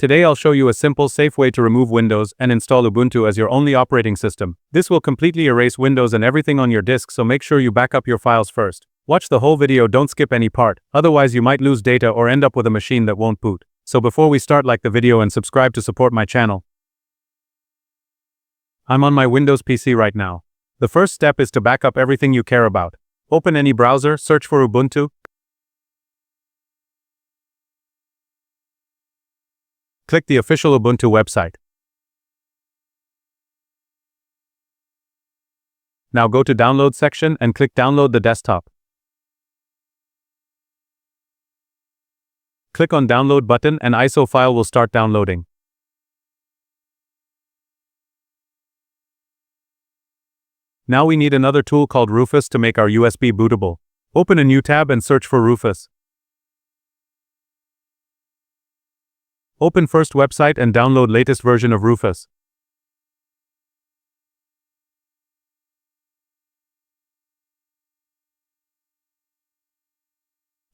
Today I'll show you a simple, safe way to remove Windows and install Ubuntu as your only operating system. This will completely erase Windows and everything on your disk, so make sure you back up your files first. Watch the whole video, don't skip any part, otherwise you might lose data or end up with a machine that won't boot. So before we start, like the video and subscribe to support my channel. I'm on my Windows PC right now. The first step is to back up everything you care about. Open any browser, search for Ubuntu. Click the official Ubuntu website. Now go to Download section and click Download the desktop. Click on Download button and ISO file will start downloading. Now we need another tool called Rufus to make our USB bootable. Open a new tab and search for Rufus. Open first website and download latest version of Rufus.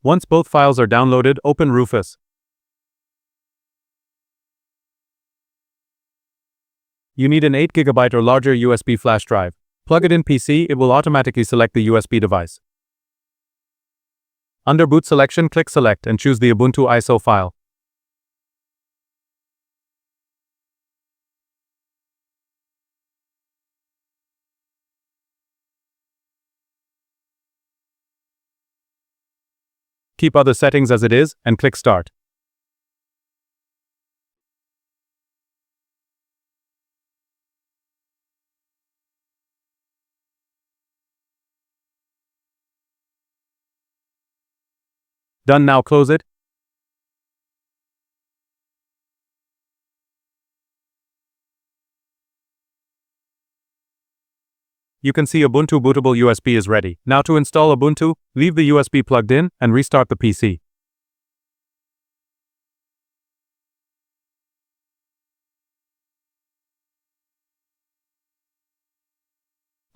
Once both files are downloaded, open Rufus. You need an 8 GB or larger USB flash drive. Plug it in PC, it will automatically select the USB device. Under boot selection, click Select and choose the Ubuntu ISO file. Keep other settings as it is, and click Start. Done, now close it. You can see Ubuntu bootable USB is ready. Now to install Ubuntu, leave the USB plugged in and restart the PC.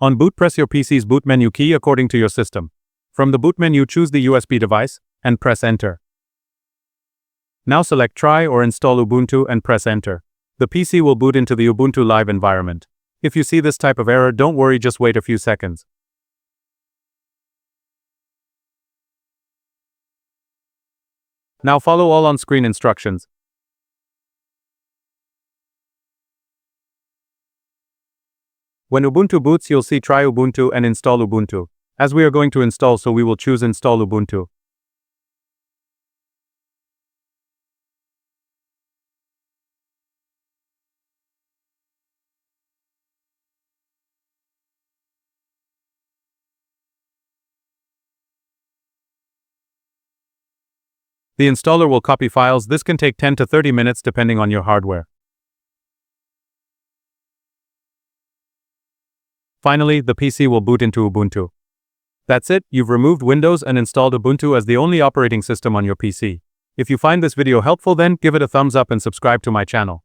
On boot, press your PC's boot menu key according to your system. From the boot menu, choose the USB device and press Enter. Now select Try or Install Ubuntu and press Enter. The PC will boot into the Ubuntu Live environment. If you see this type of error, don't worry, just wait a few seconds. Now follow all on-screen instructions. When Ubuntu boots, you'll see Try Ubuntu and Install Ubuntu. As we are going to install, so we will choose Install Ubuntu. The installer will copy files. This can take 10 to 30 minutes depending on your hardware. Finally, the PC will boot into Ubuntu. That's it, you've removed Windows and installed Ubuntu as the only operating system on your PC. If you find this video helpful, then give it a thumbs up and subscribe to my channel.